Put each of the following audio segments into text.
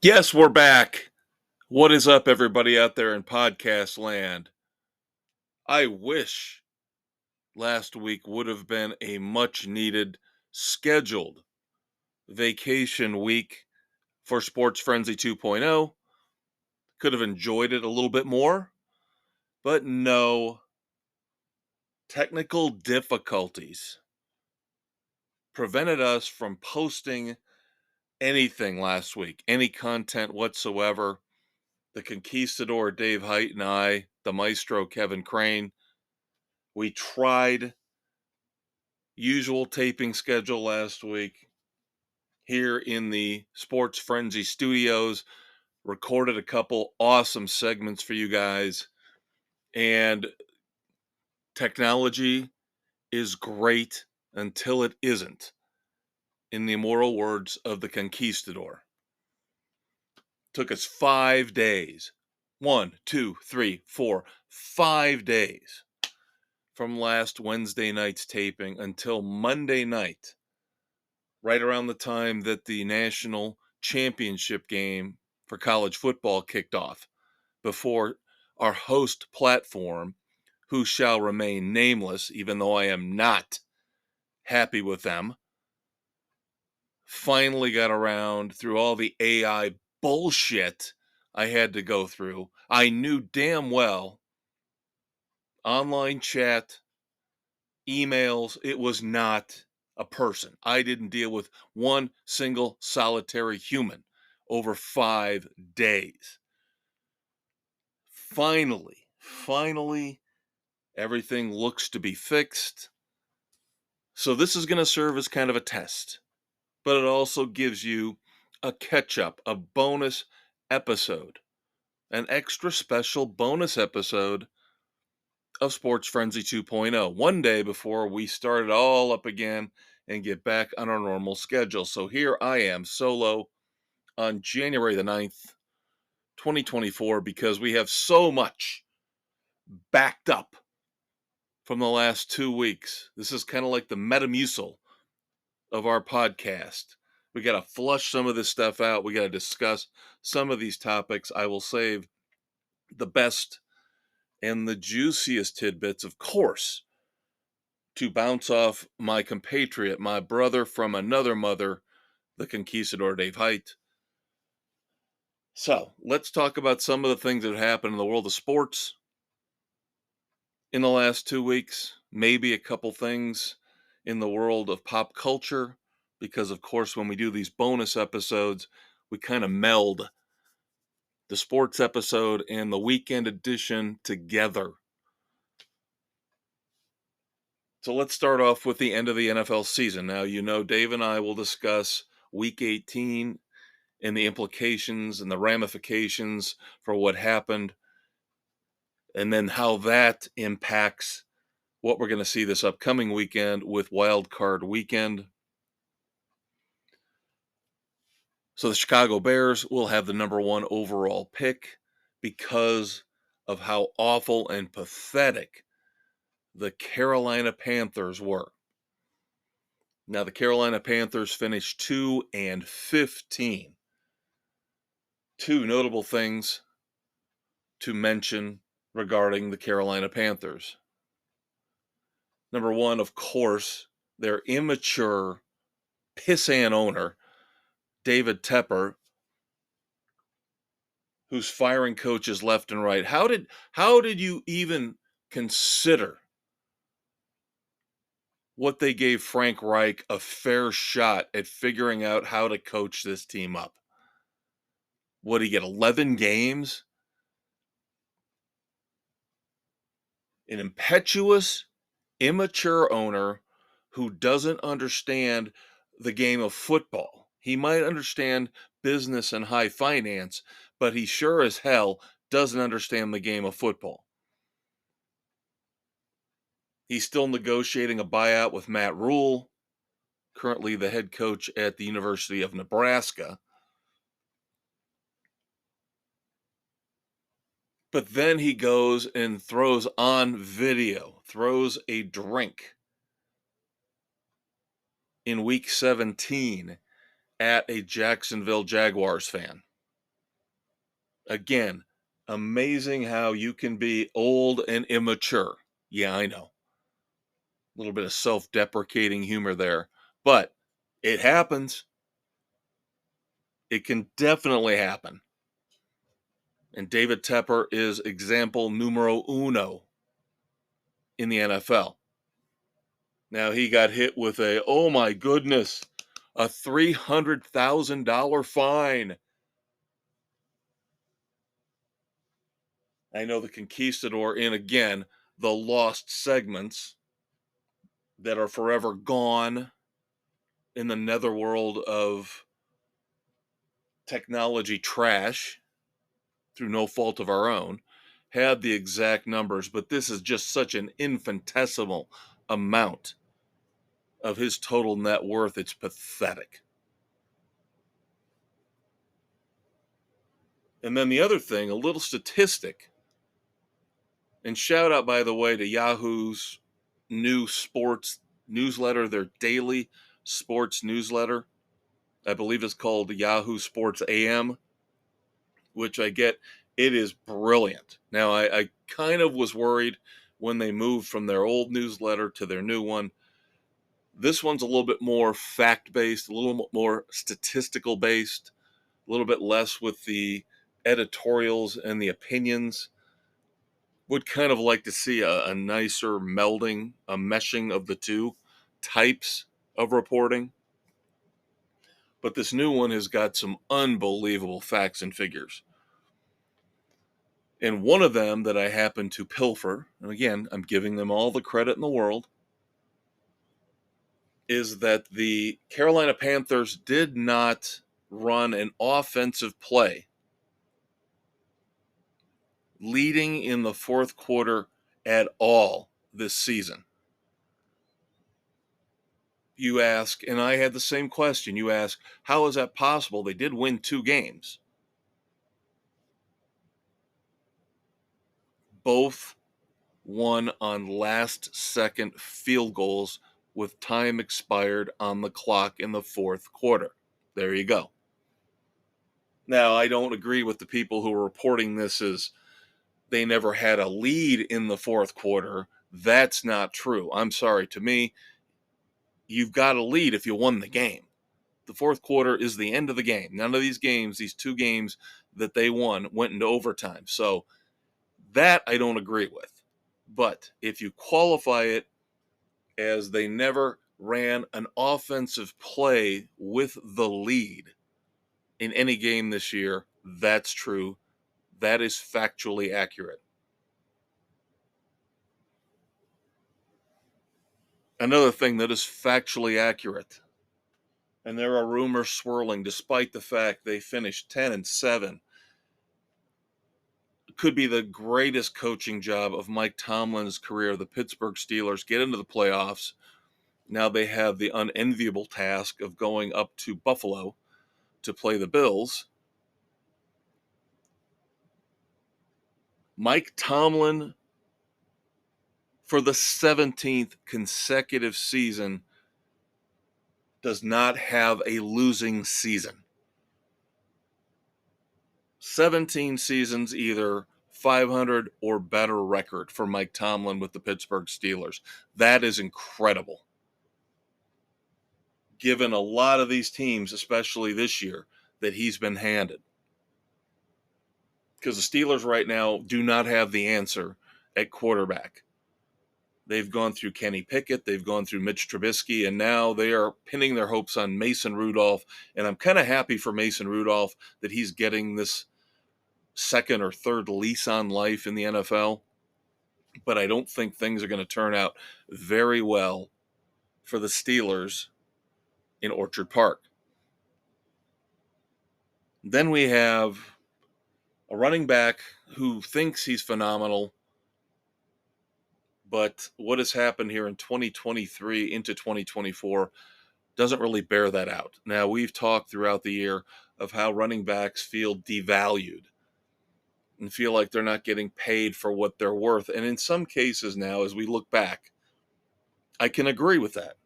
Yes, we're back. What is up, everybody out there in podcast land? I wish last week would have been a much needed scheduled vacation week for Sports Frenzy 2.0. Could have enjoyed it a little bit more, but no, technical difficulties prevented us from posting anything last week, any content whatsoever. The conquistador Dave Height and I, the maestro Kevin Crane, we tried usual taping schedule last week here in the Sports Frenzy studios, recorded a couple awesome segments for you guys, and technology is great until it isn't, in the immortal words of the conquistador. Took us 5 days. 1, 2, 3, 4, 5 days from last Wednesday night's taping until Monday night, right around the time that the national championship game for college football kicked off, before our host platform, who shall remain nameless, even though I am not happy with them, finally got around through all the AI bullshit I had to go through. I knew damn well online chat, emails, it was not a person. I didn't deal with one single solitary human over 5 days. Finally, everything looks to be fixed. So this is going to serve as kind of a test, but it also gives you a catch up, a bonus episode, an extra special bonus episode of Sports Frenzy 2.0, one day before we start it all up again and get back on our normal schedule. So here I am solo on January the 9th, 2024, because we have so much backed up from the last 2 weeks. This is kind of like the Metamucil of our podcast. We got to flush some of this stuff out. We got to discuss some of these topics. I will save the best and the juiciest tidbits, of course, to bounce off my compatriot, my brother from another mother, the conquistador Dave Height. So let's talk about some of the things that happened in the world of sports in the last 2 weeks. Maybe a couple things in the world of pop culture, because of course when we do these bonus episodes, we kind of meld the sports episode and the weekend edition together. So let's start off with the end of the NFL season. Now, you know, Dave and I will discuss week 18 and the implications and the ramifications for what happened, and then how that impacts what we're going to see this upcoming weekend with Wild Card Weekend. So the Chicago Bears will have the number 1 overall pick because of how awful and pathetic the Carolina Panthers were. Now, the Carolina Panthers finished 2-15. 2 notable things to mention regarding the Carolina Panthers. Number 1, of course, their immature, pissant owner, David Tepper, who's firing coaches left and right. How did you even consider what they gave Frank Reich a fair shot at figuring out how to coach this team up? What did he get, 11 games? An impetuous, immature owner who doesn't understand the game of football. He might understand business and high finance, but he sure as hell doesn't understand the game of football. He's still negotiating a buyout with Matt Rule, currently the head coach at the University of Nebraska. But then he goes and throws on video, throws a drink in week 17 at a Jacksonville Jaguars fan. Again, amazing how you can be old and immature. Yeah, I know. A little bit of self-deprecating humor there, but it happens. It can definitely happen. And David Tepper is example numero uno in the NFL. Now he got hit with oh my goodness, a $300,000 fine. I know the conquistador in again the lost segments that are forever gone in the netherworld of technology trash through no fault of our own, had the exact numbers, but this is just such an infinitesimal amount of his total net worth. It's pathetic. And then the other thing, a little statistic, and shout out, by the way, to Yahoo's new sports newsletter, their daily sports newsletter. I believe it's called Yahoo Sports AM, which I get. It is brilliant. Now, I kind of was worried when they moved from their old newsletter to their new one. This one's a little bit more fact-based, a little more statistical based, a little bit less with the editorials and the opinions. Would kind of like to see a nicer melding, a meshing of the two types of reporting. But this new one has got some unbelievable facts and figures. And one of them that I happen to pilfer, and again, I'm giving them all the credit in the world, is that the Carolina Panthers did not run an offensive play leading in the fourth quarter at all this season. You ask, and I had the same question. You ask, how is that possible? They did win 2 games. Both won on last second field goals with time expired on the clock in the fourth quarter. There you go. Now, I don't agree with the people who are reporting this as they never had a lead in the fourth quarter. That's not true. I'm sorry. To me, you've got a lead if you won the game. The fourth quarter is the end of the game. None of these games, these 2 games that they won, went into overtime. So that I don't agree with. But if you qualify it as they never ran an offensive play with the lead in any game this year, that's true. That is factually accurate. Another thing that is factually accurate, and there are rumors swirling despite the fact they finished 10-7, could be the greatest coaching job of Mike Tomlin's career. The Pittsburgh Steelers get into the playoffs. Now they have the unenviable task of going up to Buffalo to play the Bills. Mike Tomlin, for the 17th consecutive season, does not have a losing season. 17 seasons, either 500 or better record for Mike Tomlin with the Pittsburgh Steelers. That is incredible. Given a lot of these teams, especially this year, that he's been handed. Because the Steelers right now do not have the answer at quarterback. They've gone through Kenny Pickett, they've gone through Mitch Trubisky, and now they are pinning their hopes on Mason Rudolph. And I'm kind of happy for Mason Rudolph that he's getting this second or third lease on life in the NFL. But I don't think things are going to turn out very well for the Steelers in Orchard Park. Then we have a running back who thinks he's phenomenal, but what has happened here in 2023 into 2024 doesn't really bear that out. Now, we've talked throughout the year of how running backs feel devalued and feel like they're not getting paid for what they're worth. And in some cases now, as we look back, I can agree with that.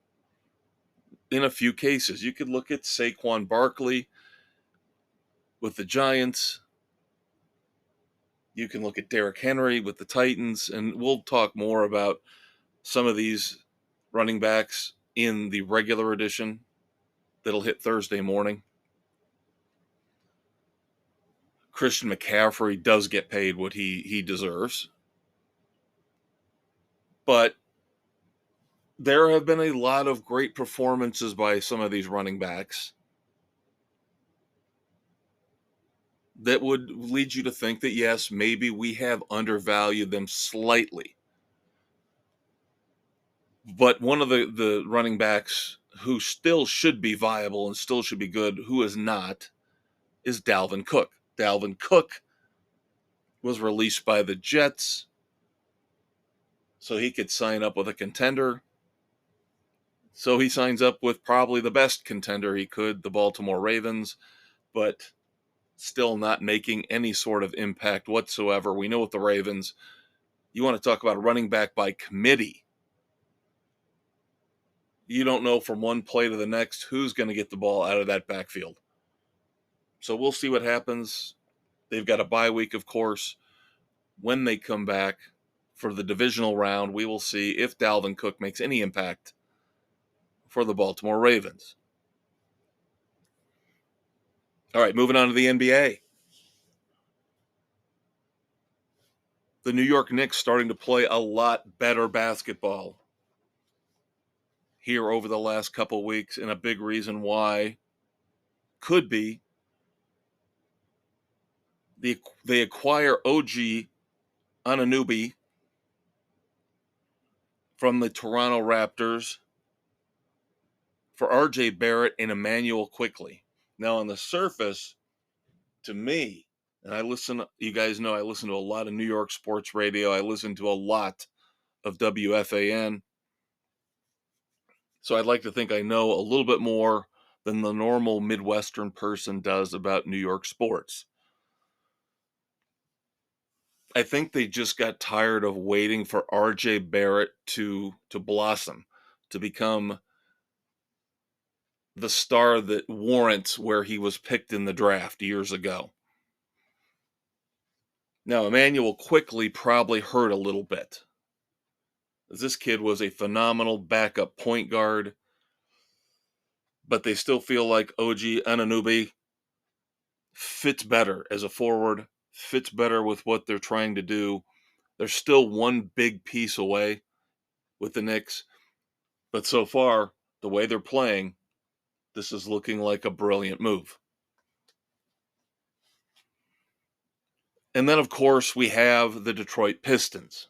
In a few cases, you could look at Saquon Barkley with the Giants. You can look at Derrick Henry with the Titans, and we'll talk more about some of these running backs in the regular edition that'll hit Thursday morning. Christian McCaffrey does get paid what he deserves. But there have been a lot of great performances by some of these running backs that would lead you to think that, yes, maybe we have undervalued them slightly. But one of the running backs who still should be viable and still should be good, who is not, is Dalvin Cook. Dalvin Cook was released by the Jets so he could sign up with a contender. So he signs up with probably the best contender he could, the Baltimore Ravens, but still not making any sort of impact whatsoever. We know with the Ravens, you want to talk about running back by committee. You don't know from one play to the next who's going to get the ball out of that backfield. So we'll see what happens. They've got a bye week, of course. When they come back for the divisional round, we will see if Dalvin Cook makes any impact for the Baltimore Ravens. All right, moving on to the NBA. The New York Knicks starting to play a lot better basketball here over the last couple weeks, and a big reason why could be they acquire OG Anunoby from the Toronto Raptors for RJ Barrett and Emmanuel Quickly. Now, on the surface, to me, and you guys know I listen to a lot of New York sports radio. I listen to a lot of WFAN. So I'd like to think I know a little bit more than the normal Midwestern person does about New York sports. I think they just got tired of waiting for RJ Barrett to blossom, to become the star that warrants where he was picked in the draft years ago. Now, Emmanuel Quickly probably hurt a little bit. This kid was a phenomenal backup point guard, but they still feel like OG Anunoby fits better as a forward, fits better with what they're trying to do. They're still one big piece away with the Knicks, but so far, the way they're playing, this is looking like a brilliant move. And then, of course, we have the Detroit Pistons.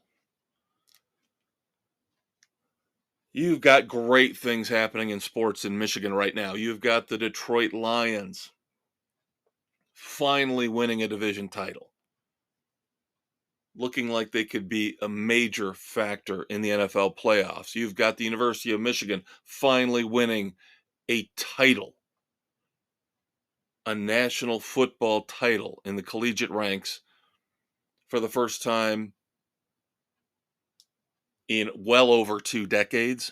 You've got great things happening in sports in Michigan right now. You've got the Detroit Lions finally winning a division title, looking like they could be a major factor in the NFL playoffs. You've got the University of Michigan finally winning a title, a national football title in the collegiate ranks for the first time in well over 2 decades.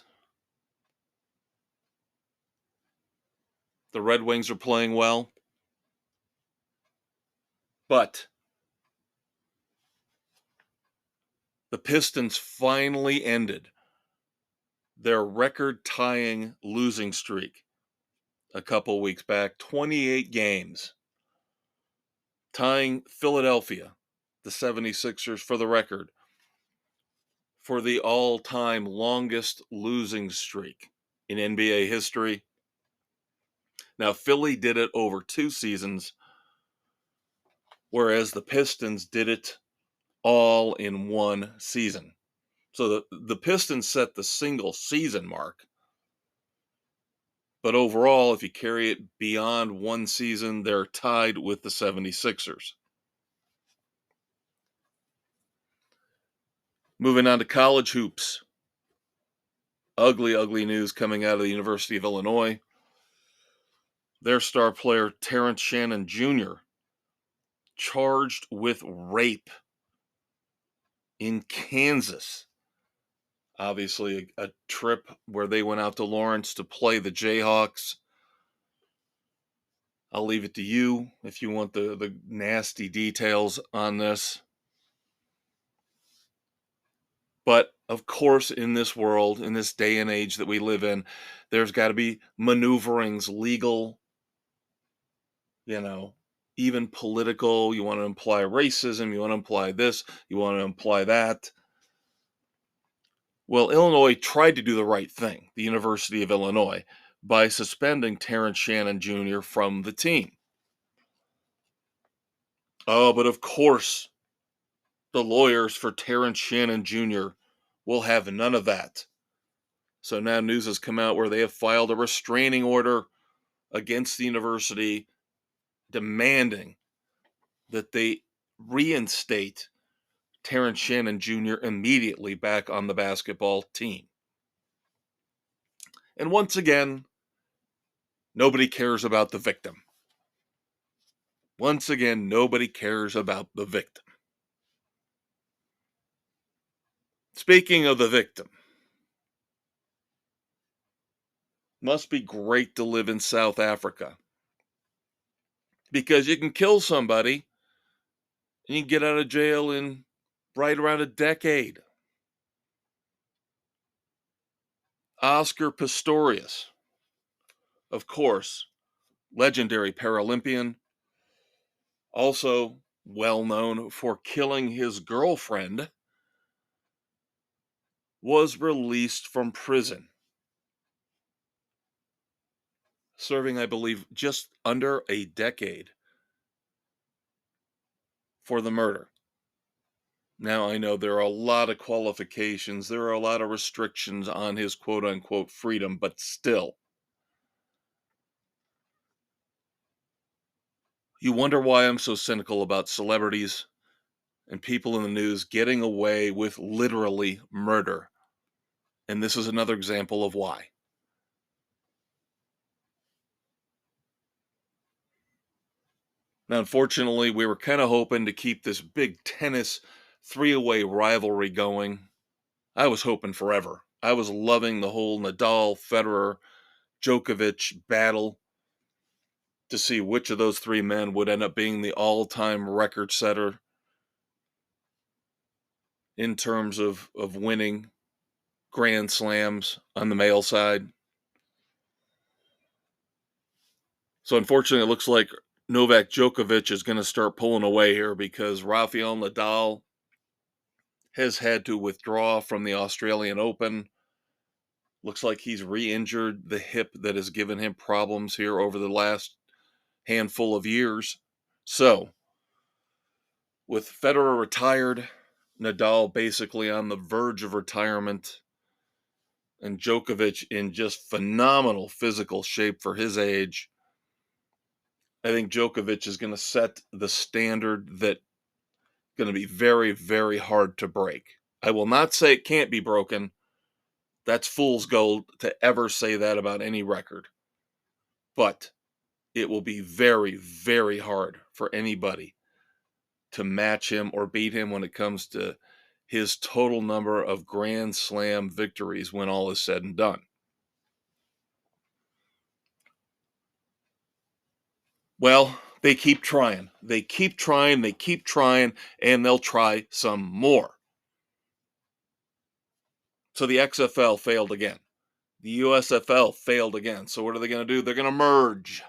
The Red Wings are playing well, but the Pistons finally ended their record-tying losing streak a couple weeks back, 28 games, tying Philadelphia, the 76ers, for the record, for the all-time longest losing streak in NBA history. Now, Philly did it over 2 seasons, whereas the Pistons did it all in 1 season. So the Pistons set the single season mark. But overall, if you carry it beyond 1 season, they're tied with the 76ers. Moving on to college hoops. Ugly, ugly news coming out of the University of Illinois. Their star player, Terrence Shannon Jr., charged with rape in Kansas. Obviously, a trip where they went out to Lawrence to play the Jayhawks. I'll leave it to you if you want the nasty details on this. But of course, in this world, in this day and age that we live in, there's got to be maneuverings, legal, you know, even political. You want to imply racism, you want to imply this, you want to imply that. Well, Illinois tried to do the right thing, the University of Illinois, by suspending Terrence Shannon Jr. from the team. Oh, but of course, the lawyers for Terrence Shannon Jr. will have none of that. So now news has come out where they have filed a restraining order against the university demanding that they reinstate Terrence Shannon Jr. immediately back on the basketball team. And once again, nobody cares about the victim. Once again, nobody cares about the victim. Speaking of the victim, must be great to live in South Africa because you can kill somebody and you can get out of jail in right around a decade. Oscar Pistorius, of course, legendary Paralympian, also well known for killing his girlfriend, was released from prison, serving, I believe, just under a decade for the murder. Now, I know there are a lot of qualifications, there are a lot of restrictions on his quote unquote freedom, but still, you wonder why I'm so cynical about celebrities and people in the news getting away with literally murder. And this is another example of why. Now, unfortunately, we were kind of hoping to keep this big tennis three-way rivalry going. I was hoping forever. I was loving the whole Nadal, Federer, Djokovic battle to see which of those three men would end up being the all-time record setter in terms of winning Grand Slams on the male side. So unfortunately, it looks like Novak Djokovic is going to start pulling away here because Rafael Nadal has had to withdraw from the Australian Open. Looks like he's re-injured the hip that has given him problems here over the last handful of years. So, with Federer retired, Nadal basically on the verge of retirement, and Djokovic in just phenomenal physical shape for his age, I think Djokovic is going to set the standard that going to be very, very hard to break. I will not say it can't be broken. That's fool's gold to ever say that about any record. But it will be very, very hard for anybody to match him or beat him when it comes to his total number of Grand Slam victories when all is said and done. Well, they keep trying. They keep trying. They keep trying, and they'll try some more. So the XFL failed again. The USFL failed again. So what are they going to do? They're going to merge.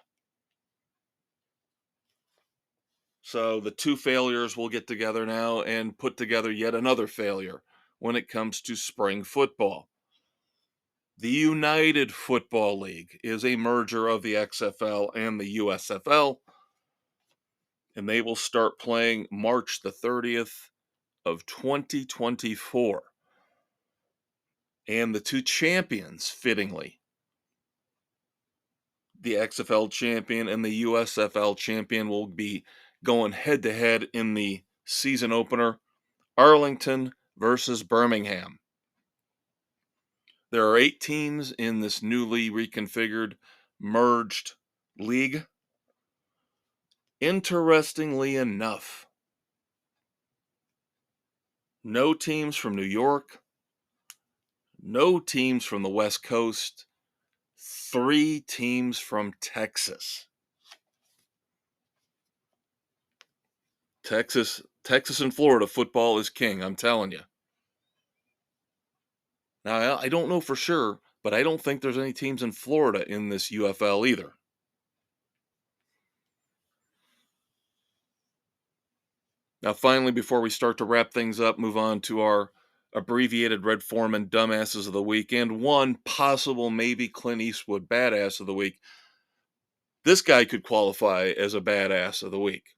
So the two failures will get together now and put together yet another failure when it comes to spring football. The United Football League is a merger of the XFL and the USFL, and they will start playing March the 30th of 2024. And the two champions, fittingly, the XFL champion and the USFL champion, will be going head to head in the season opener, Arlington versus Birmingham. There are 8 teams in this newly reconfigured, merged league. Interestingly enough, no teams from New York, no teams from the West Coast, 3 teams from Texas. Texas and Florida football is king, I'm telling you. Now, I don't know for sure, but I don't think there's any teams in Florida in this UFL either. Now, finally, before we start to wrap things up, move on to our abbreviated Red Foreman dumbasses of the week and one possible maybe Clint Eastwood badass of the week. This guy could qualify as a badass of the week.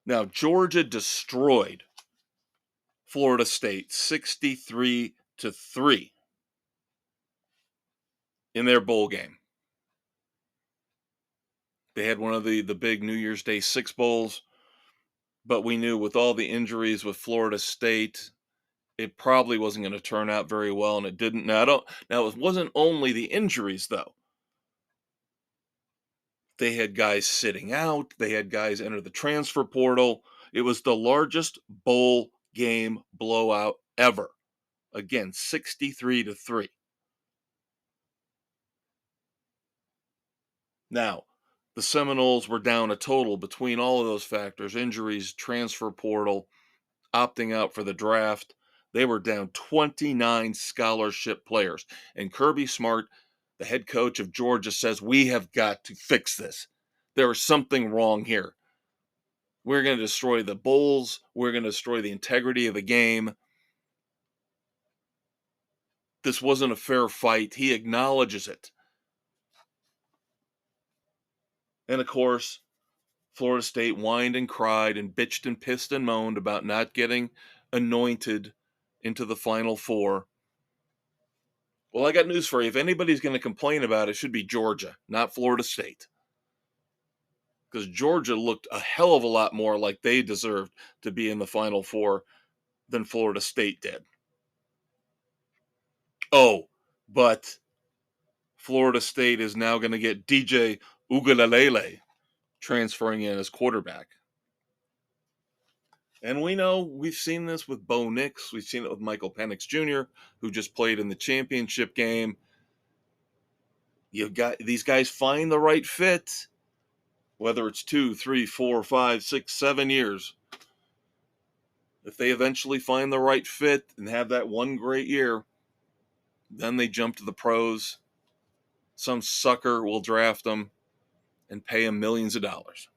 Now, Georgia destroyed Florida State 63-3 in their bowl game. They had one of the big New Year's Day Six Bowls, but we knew with all the injuries with Florida State, it probably wasn't going to turn out very well, and it didn't. Now it wasn't only the injuries though. They had guys sitting out, they had guys enter the transfer portal. It was the largest bowl game blowout ever. Again, 63-3. Now, the Seminoles were down a total between all of those factors, injuries, transfer portal, opting out for the draft. They were down 29 scholarship players. And Kirby Smart, the head coach of Georgia, says, we have got to fix this. There is something wrong here. We're going to destroy the bowls. We're going to destroy the integrity of the game. This wasn't a fair fight. He acknowledges it. And of course, Florida State whined and cried and bitched and pissed and moaned about not getting anointed into the Final Four. Well, I got news for you. If anybody's going to complain about it, it should be Georgia, not Florida State. Because Georgia looked a hell of a lot more like they deserved to be in the Final Four than Florida State did. Oh, but Florida State is now going to get DJ Ugalalele transferring in as quarterback. And we know we've seen this with Bo Nix. We've seen it with Michael Penix Jr., who just played in the championship game. You've got these guys find the right fit, whether it's 2, 3, 4, 5, 6, 7 years. If they eventually find the right fit and have that one great year, then they jump to the pros. Some sucker will draft them and pay them millions of dollars.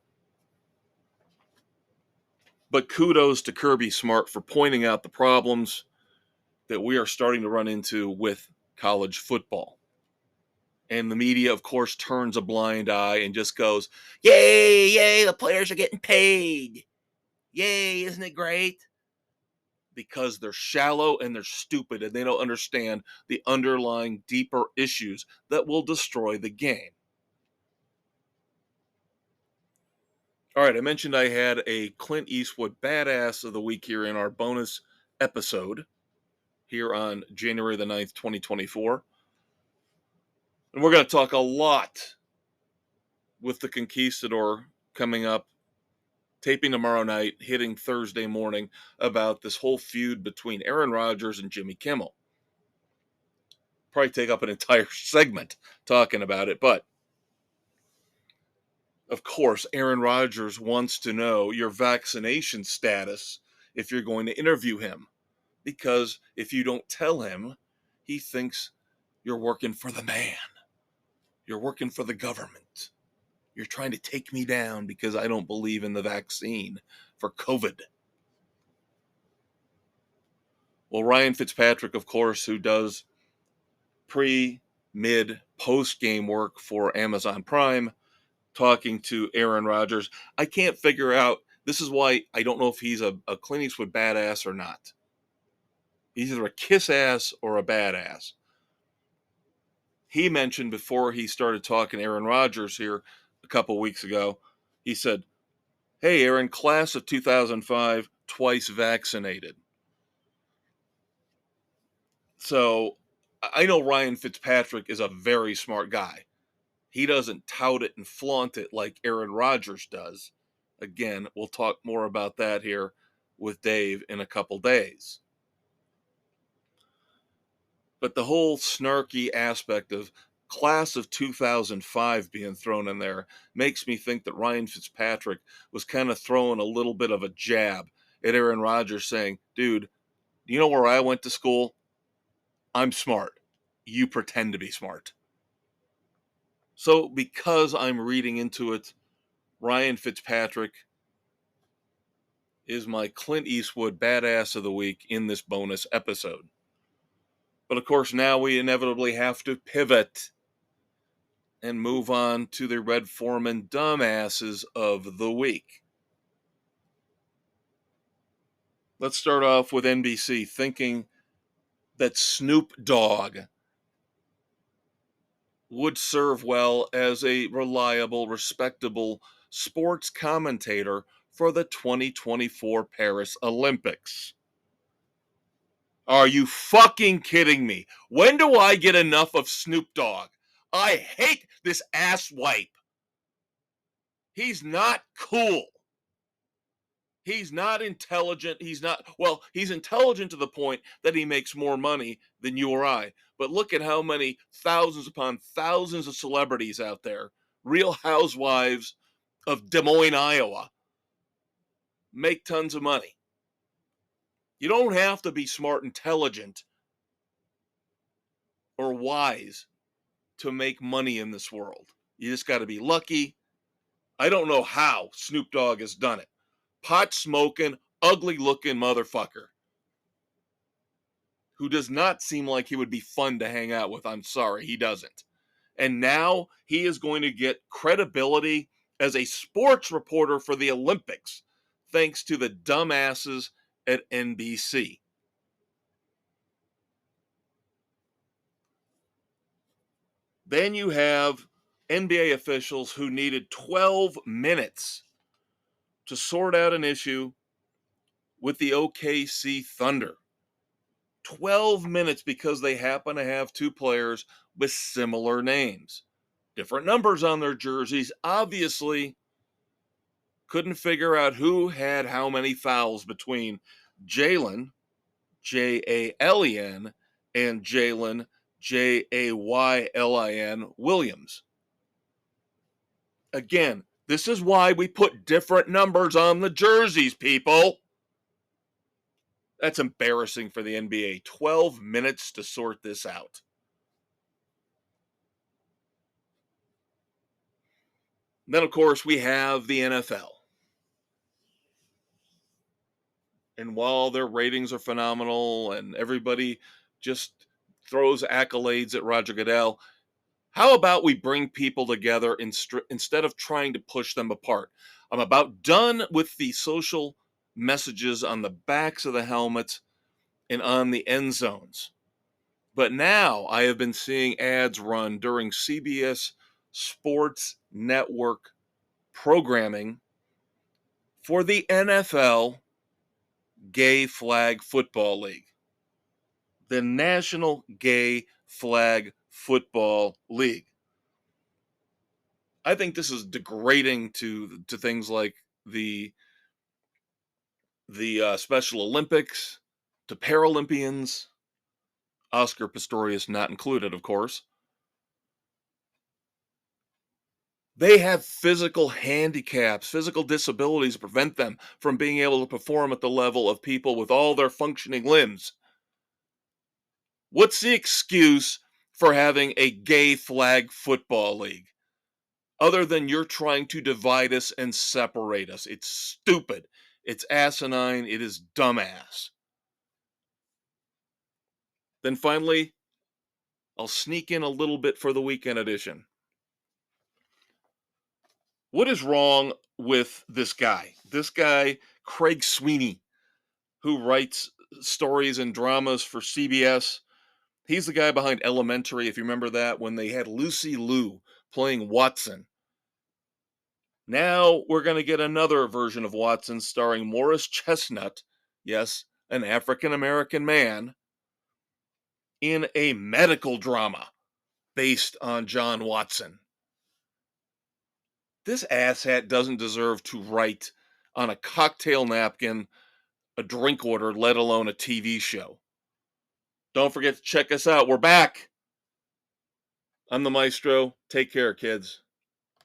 But kudos to Kirby Smart for pointing out the problems that we are starting to run into with college football. And the media, of course, turns a blind eye and just goes, yay, yay, the players are getting paid. Yay, isn't it great? Because they're shallow and they're stupid and they don't understand the underlying deeper issues that will destroy the game. All right, I mentioned I had a Clint Eastwood badass of the week here in our bonus episode here on January the 9th, 2024. And we're going to talk a lot with the Conquistador coming up, taping tomorrow night, hitting Thursday morning, about this whole feud between Aaron Rodgers and Jimmy Kimmel. Probably take up an entire segment talking about it, but of course, Aaron Rodgers wants to know your vaccination status if you're going to interview him. Because if you don't tell him, he thinks you're working for the man. You're working for the government. You're trying to take me down because I don't believe in the vaccine for COVID. Well, Ryan Fitzpatrick, of course, who does pre, mid, post game work for Amazon Prime, talking to Aaron Rodgers. I can't figure out, this is why I don't know if he's a Clint Eastwood badass or not. He's either a kiss ass or a badass. He mentioned before he started talking to Aaron Rodgers here a couple weeks ago, he said, hey, Aaron, class of 2005, twice vaccinated. So I know Ryan Fitzpatrick is a very smart guy. He doesn't tout it and flaunt it like Aaron Rodgers does. Again, we'll talk more about that here with Dave in a couple days. But the whole snarky aspect of class of 2005 being thrown in there makes me think that Ryan Fitzpatrick was kind of throwing a little bit of a jab at Aaron Rodgers saying, dude, Do you know where I went to school? I'm smart. You pretend to be smart. So, because I'm reading into it, Ryan Fitzpatrick is my Clint Eastwood badass of the week in this bonus episode. But of course, now we inevitably have to pivot and move on to the Red Foreman dumbasses of the week. Let's start off with NBC thinking that Snoop Dogg would serve well as a reliable, respectable sports commentator for the 2024 Paris Olympics. Are you fucking kidding me? When do I get enough of Snoop Dogg? I hate this asswipe. He's not cool. He's not intelligent. He's intelligent to the point that he makes more money than you or I. But look at how many thousands upon thousands of celebrities out there, real housewives of Des Moines, Iowa, make tons of money. You don't have to be smart, intelligent, or wise to make money in this world. You just got to be lucky. I don't know how Snoop Dogg has done it. Pot smoking, ugly looking motherfucker who does not seem like he would be fun to hang out with. I'm sorry, he doesn't. And now he is going to get credibility as a sports reporter for the Olympics, thanks to the dumbasses at NBC. Then you have NBA officials who needed 12 minutes to sort out an issue with the OKC Thunder. 12 minutes because they happen to have two players with similar names. Different numbers on their jerseys, obviously. Couldn't figure out who had how many fouls between Jalen, Jalen, and Jalen, Jaylin Williams. Again, this is why we put different numbers on the jerseys, people. That's embarrassing for the NBA. 12 minutes to sort this out. Then, of course, we have the NFL. And while their ratings are phenomenal and everybody just throws accolades at Roger Goodell, how about we bring people together instead of trying to push them apart? I'm about done with the social messages on the backs of the helmets and on the end zones. But now I have been seeing ads run during CBS Sports Network programming for the NFL Gay Flag Football League. The National Gay Flag Football League. I think this is degrading to things like the Special Olympics, to Paralympians, Oscar Pistorius not included, of course. They have physical handicaps, physical disabilities that prevent them from being able to perform at the level of people with all their functioning limbs. What's the excuse for having a gay flag football league? Other than you're trying to divide us and separate us. It's stupid. It's asinine. It is dumbass. Then finally, I'll sneak in a little bit for the weekend edition. What is wrong with this guy? This guy, Craig Sweeney, who writes stories and dramas for CBS. He's the guy behind Elementary, if you remember that, when they had Lucy Liu playing Watson. Now we're going to get another version of Watson starring Morris Chestnut, yes, an African American man, in a medical drama based on John Watson. This asshat doesn't deserve to write on a cocktail napkin, a drink order, let alone a TV show. Don't forget to check us out. We're back. I'm the Maestro. Take care, kids.